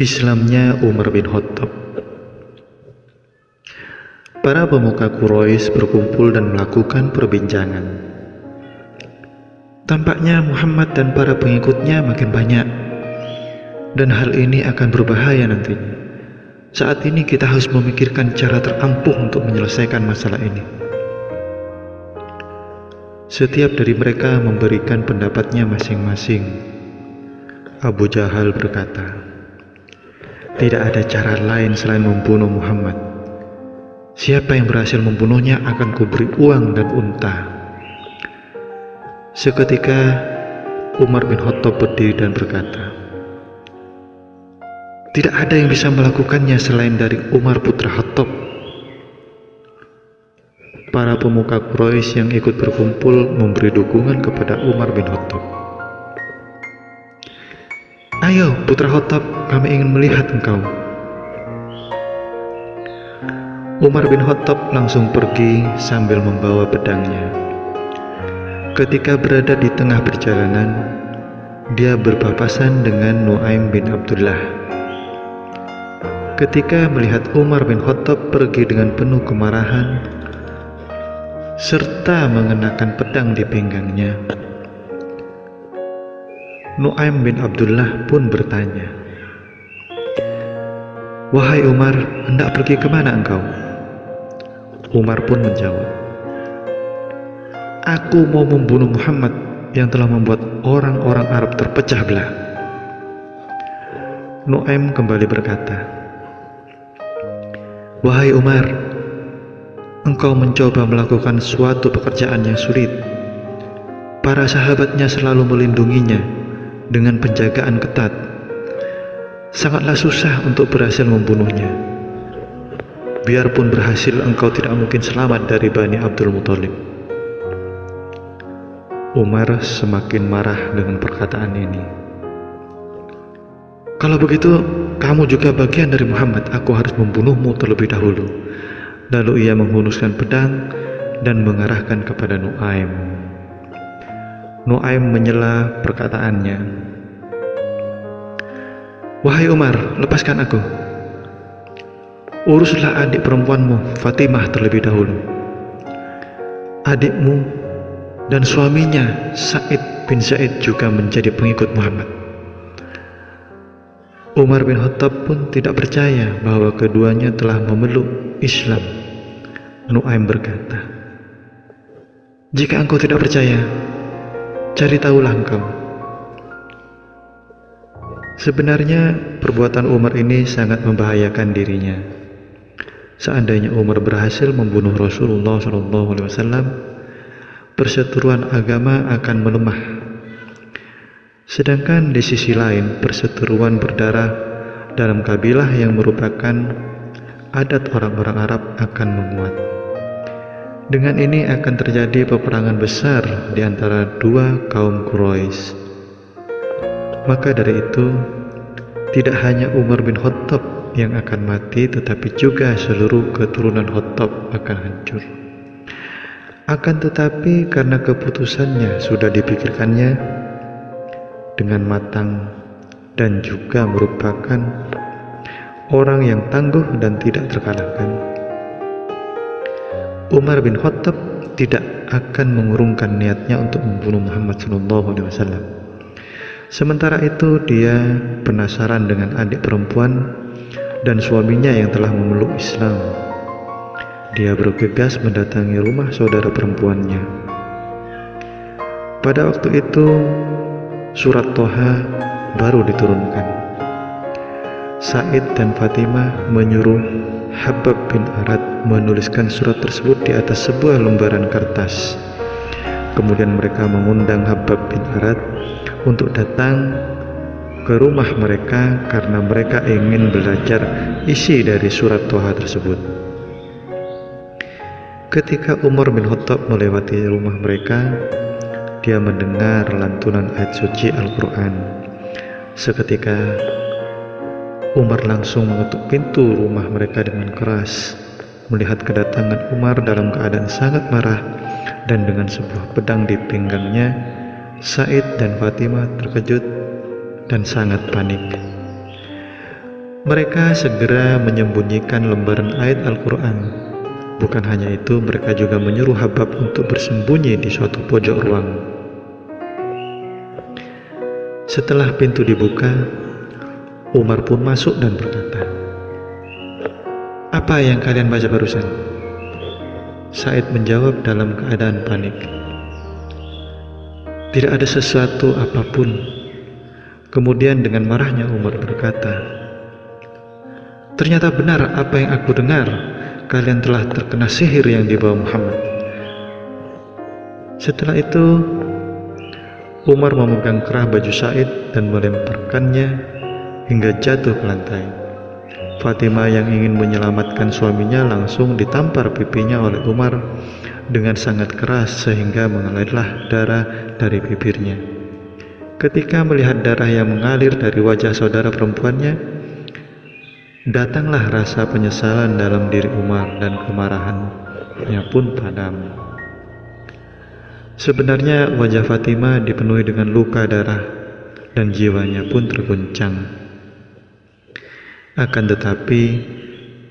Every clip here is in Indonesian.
Islamnya Umar bin Khattab. Para pemuka Quraisy berkumpul dan melakukan perbincangan. Tampaknya Muhammad dan para pengikutnya makin banyak, dan hal ini akan berbahaya nantinya. Saat ini kita harus memikirkan cara terampuh untuk menyelesaikan masalah ini. Setiap dari mereka memberikan pendapatnya masing-masing. Abu Jahal berkata, "Tidak ada cara lain selain membunuh Muhammad. Siapa yang berhasil membunuhnya akan kuberi uang dan unta." Seketika Umar bin Khattab berdiri dan berkata, "Tidak ada yang bisa melakukannya selain dari Umar putra Khattab." Para pemuka Quraisy yang ikut berkumpul memberi dukungan kepada Umar bin Khattab. "Ayo putra Khattab, kami ingin melihat engkau." Umar bin Khattab langsung pergi sambil membawa pedangnya. Ketika berada di tengah perjalanan, dia berpapasan dengan Nu'aim bin Abdullah. Ketika melihat Umar bin Khattab pergi dengan penuh kemarahan serta mengenakan pedang di pinggangnya, Nu'aim bin Abdullah pun bertanya, "Wahai Umar, hendak pergi kemana engkau?" Umar pun menjawab, "Aku mau membunuh Muhammad yang telah membuat orang-orang Arab terpecah belah." Nu'aim kembali berkata, "Wahai Umar, engkau mencoba melakukan suatu pekerjaan yang sulit. Para sahabatnya selalu melindunginya dengan penjagaan ketat. Sangatlah susah untuk berhasil membunuhnya. Biarpun berhasil, engkau tidak mungkin selamat dari Bani Abdul Muthalib." Umar semakin marah dengan perkataan ini. "Kalau begitu, kamu juga bagian dari Muhammad. Aku harus membunuhmu terlebih dahulu." Lalu ia menghunuskan pedang dan mengarahkan kepada Nu'aim. Nu'aim menyela perkataannya, "Wahai Umar, lepaskan aku. Uruslah adik perempuanmu, Fatimah, terlebih dahulu. Adikmu dan suaminya, Sa'id bin Zaid, juga menjadi pengikut Muhammad." Umar bin Khattab pun tidak percaya bahwa keduanya telah memeluk Islam. Nu'aim berkata, "Jika engkau tidak percaya, cari tahulah engkau." Sebenarnya perbuatan Umar ini sangat membahayakan dirinya. Seandainya Umar berhasil membunuh Rasulullah SAW, perseteruan agama akan melemah. Sedangkan di sisi lain, perseteruan berdarah dalam kabilah yang merupakan adat orang-orang Arab akan menguat. Dengan ini akan terjadi peperangan besar di antara dua kaum Quraisy. Maka dari itu, tidak hanya Umar bin Khattab yang akan mati, tetapi juga seluruh keturunan Khattab akan hancur. Akan tetapi karena keputusannya sudah dipikirkannya dengan matang dan juga merupakan orang yang tangguh dan tidak terkalahkan, Umar bin Khattab tidak akan mengurungkan niatnya untuk membunuh Muhammad SAW. Sementara itu dia penasaran dengan adik perempuan dan suaminya yang telah memeluk Islam. Dia bergegas mendatangi rumah saudara perempuannya. Pada waktu itu surat Toha baru diturunkan. Sa'id dan Fatimah menyuruh Habab bin Arad menuliskan surat tersebut di atas sebuah lembaran kertas. Kemudian mereka mengundang Habab bin Arad untuk datang ke rumah mereka karena mereka ingin belajar isi dari surat Toha tersebut. Ketika Umar bin Khattab melewati rumah mereka, dia mendengar lantunan ayat suci Al-Quran. Seketika Umar langsung mengetuk pintu rumah mereka dengan keras. Melihat kedatangan Umar dalam keadaan sangat marah dan dengan sebuah pedang di pinggangnya, Sa'id dan Fatimah terkejut dan sangat panik. Mereka segera menyembunyikan lembaran ayat Al-Quran. Bukan hanya itu, mereka juga menyuruh Habab untuk bersembunyi di suatu pojok ruang. Setelah pintu dibuka, Umar pun masuk dan berkata, "Apa yang kalian baca barusan?" Said menjawab dalam keadaan panik, "Tidak ada sesuatu apapun." Kemudian dengan marahnya Umar berkata, "Ternyata benar apa yang aku dengar. Kalian telah terkena sihir yang dibawa Muhammad." Setelah itu, Umar memegang kerah baju Said dan melemparkannya hingga jatuh ke lantai. Fatimah yang ingin menyelamatkan suaminya langsung ditampar pipinya oleh Umar dengan sangat keras sehingga mengalirlah darah dari bibirnya. Ketika melihat darah yang mengalir dari wajah saudara perempuannya, datanglah rasa penyesalan dalam diri Umar dan kemarahannya pun padam. Sebenarnya wajah Fatimah dipenuhi dengan luka darah dan jiwanya pun terguncang. Akan tetapi,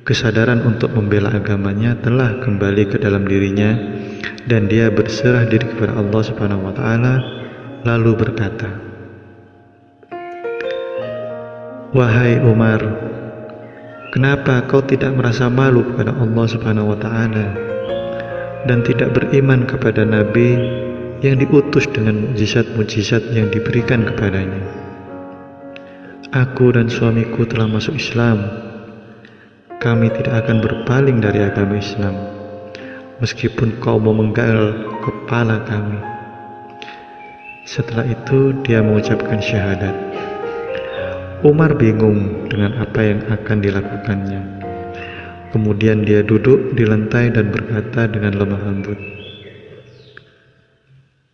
kesadaran untuk membela agamanya telah kembali ke dalam dirinya dan dia berserah diri kepada Allah Subhanahu wa taala lalu berkata, "Wahai Umar, kenapa kau tidak merasa malu kepada Allah Subhanahu wa taala dan tidak beriman kepada nabi yang diutus dengan mukjizat-mukjizat yang diberikan kepadanya? Aku dan suamiku telah masuk Islam. Kami tidak akan berpaling dari agama Islam, meskipun kau memenggal kepala kami." Setelah itu dia mengucapkan syahadat. Umar bingung dengan apa yang akan dilakukannya. Kemudian dia duduk di lantai dan berkata dengan lemah lembut,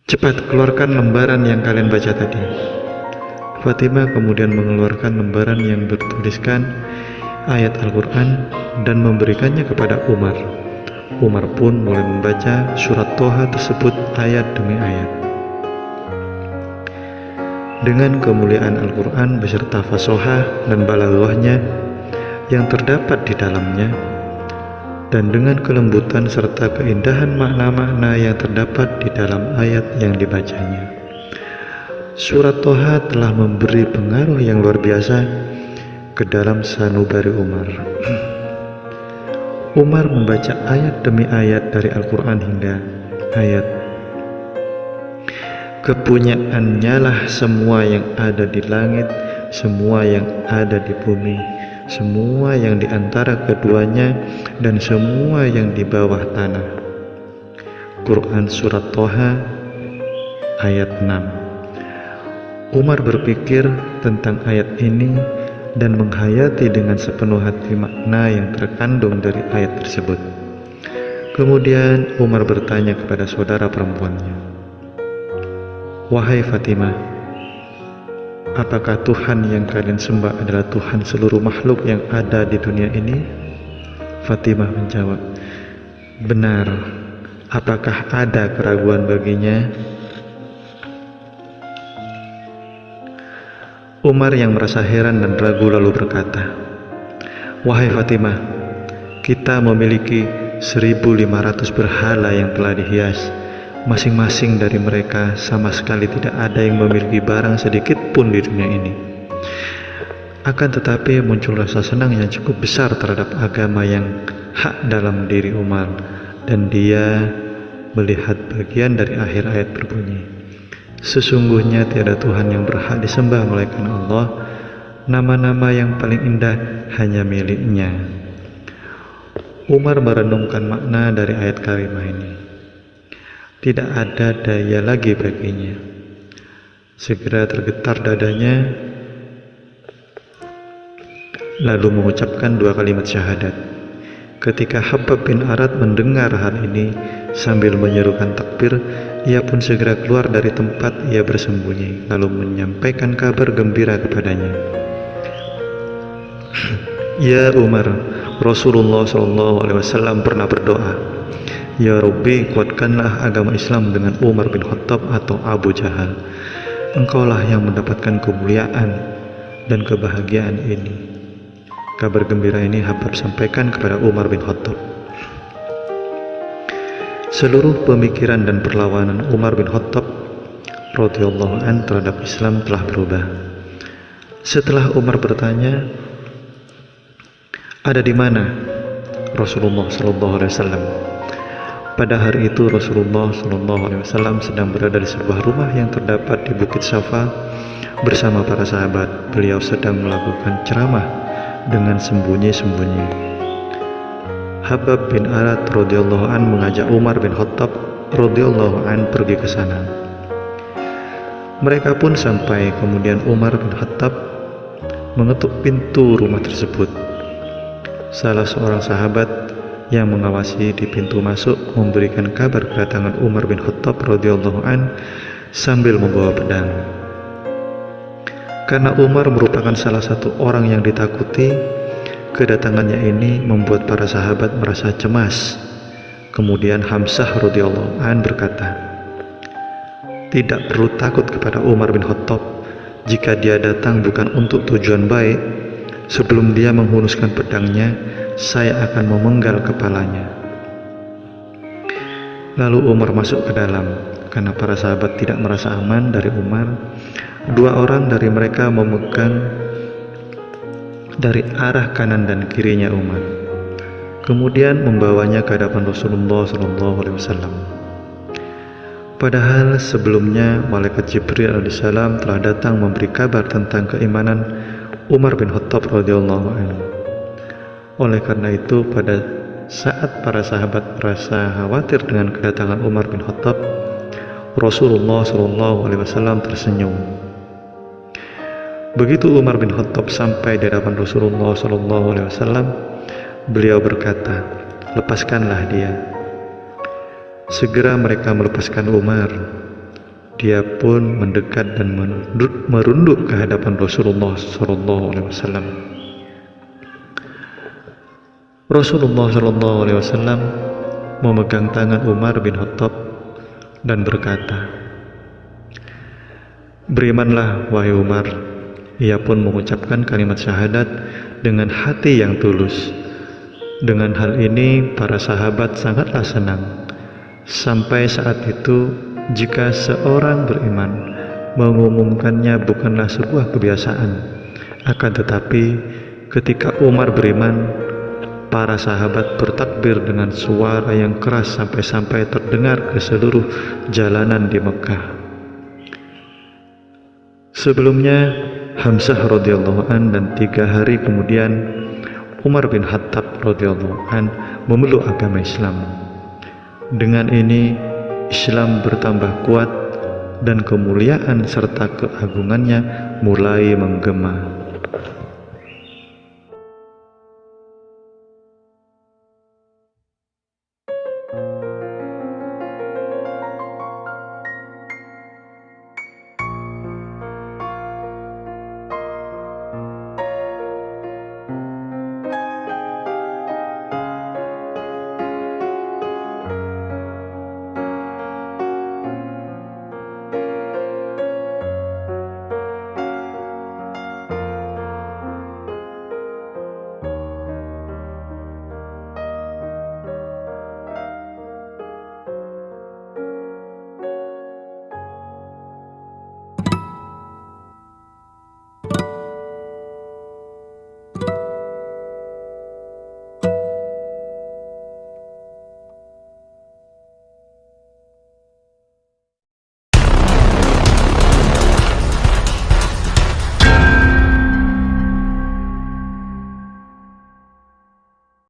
"Cepat keluarkan lembaran yang kalian baca tadi." Fatimah kemudian mengeluarkan lembaran yang bertuliskan ayat Al-Quran dan memberikannya kepada Umar. Umar pun mulai membaca surat Toha tersebut ayat demi ayat. Dengan kemuliaan Al-Quran beserta fasohah dan balaghahnya yang terdapat di dalamnya, dan dengan kelembutan serta keindahan makna-makna yang terdapat di dalam ayat yang dibacanya, surat Toha telah memberi pengaruh yang luar biasa ke dalam sanubari Umar. Umar membaca ayat demi ayat dari Al-Quran hingga ayat, "Kepunyaannya lah semua yang ada di langit, semua yang ada di bumi, semua yang di antara keduanya, dan semua yang di bawah tanah." Quran Surat Toha ayat 6. Umar berpikir tentang ayat ini dan menghayati dengan sepenuh hati makna yang terkandung dari ayat tersebut. Kemudian Umar bertanya kepada saudara perempuannya, "Wahai Fatimah, apakah Tuhan yang kalian sembah adalah Tuhan seluruh makhluk yang ada di dunia ini?" Fatimah menjawab, "Benar. Apakah ada keraguan baginya?" Umar yang merasa heran dan ragu lalu berkata, "Wahai Fatimah, kita memiliki 1.500 berhala yang telah dihias. Masing-masing dari mereka sama sekali tidak ada yang memiliki barang sedikit pun di dunia ini. Akan tetapi muncul rasa senang yang cukup besar terhadap agama yang hak dalam diri Umar, dan dia melihat bagian dari akhir ayat berbunyi, "Sesungguhnya tiada Tuhan yang berhak disembah melainkan Allah. Nama-nama yang paling indah hanya miliknya." Umar merenungkan makna dari ayat karimah ini. Tidak ada daya lagi baginya. Segera tergetar dadanya, lalu mengucapkan 2 kalimat syahadat. Ketika Habab bin Arad mendengar hal ini sambil menyerukan takbir, ia pun segera keluar dari tempat ia bersembunyi, lalu menyampaikan kabar gembira kepadanya. "Ya Umar, Rasulullah SAW pernah berdoa, 'Ya Rabbi, kuatkanlah agama Islam dengan Umar bin Khattab atau Abu Jahal. Engkaulah yang mendapatkan kemuliaan dan kebahagiaan ini.' Kabar gembira ini Habab sampaikan kepada Umar bin Khattab. Seluruh pemikiran dan perlawanan Umar bin Khattab radhiyallahu an terhadap Islam telah berubah. Setelah Umar bertanya, ada di mana Rasulullah sallallahu alaihi wasallam? Pada hari itu Rasulullah sallallahu alaihi wasallam sedang berada di sebuah rumah yang terdapat di Bukit Safa bersama para sahabat. Beliau sedang melakukan ceramah dengan sembunyi-sembunyi. Habab bin Arat radhiyallahu an mengajak Umar bin Khattab radhiyallahu an pergi ke sana. Mereka pun sampai, kemudian Umar bin Khattab mengetuk pintu rumah tersebut. Salah seorang sahabat yang mengawasi di pintu masuk memberikan kabar kedatangan Umar bin Khattab radhiyallahu an sambil membawa pedang. Karena Umar merupakan salah satu orang yang ditakuti, kedatangannya ini membuat para sahabat merasa cemas. Kemudian Hamzah radhiyallahu an berkata, tidak perlu takut kepada Umar bin Khattab. Jika dia datang bukan untuk tujuan baik, sebelum dia menghunuskan pedangnya, saya akan memenggal kepalanya. Lalu Umar masuk ke dalam. Karena para sahabat tidak merasa aman dari Umar, dua orang dari mereka memegang dari arah kanan dan kirinya Umar, kemudian membawanya ke hadapan Rasulullah SAW. Padahal sebelumnya malaikat Jibril alaihissalam telah datang memberi kabar tentang keimanan Umar bin Khattab radhiyallahu anhu. Oleh karena itu, pada saat para sahabat merasa khawatir dengan kedatangan Umar bin Khattab, Rasulullah SAW tersenyum. Begitu Umar bin Khattab sampai di hadapan Rasulullah SAW, beliau berkata, lepaskanlah dia. Segera mereka melepaskan Umar. Dia pun mendekat dan merunduk ke hadapan Rasulullah SAW. Rasulullah SAW memegang tangan Umar bin Khattab dan berkata, berimanlah wahai Umar. Ia pun mengucapkan kalimat syahadat dengan hati yang tulus. Dengan hal ini para sahabat sangatlah senang. Sampai saat itu, jika seorang beriman, mengumumkannya bukanlah sebuah kebiasaan. Akan tetapi ketika Umar beriman, para sahabat bertakbir dengan suara yang keras sampai-sampai terdengar ke seluruh jalanan di Mekah. Sebelumnya Hamzah radhiyallahu an dan 3 hari kemudian Umar bin Khattab radhiyallahu an memeluk agama Islam. Dengan ini Islam bertambah kuat dan kemuliaan serta keagungannya mulai menggema.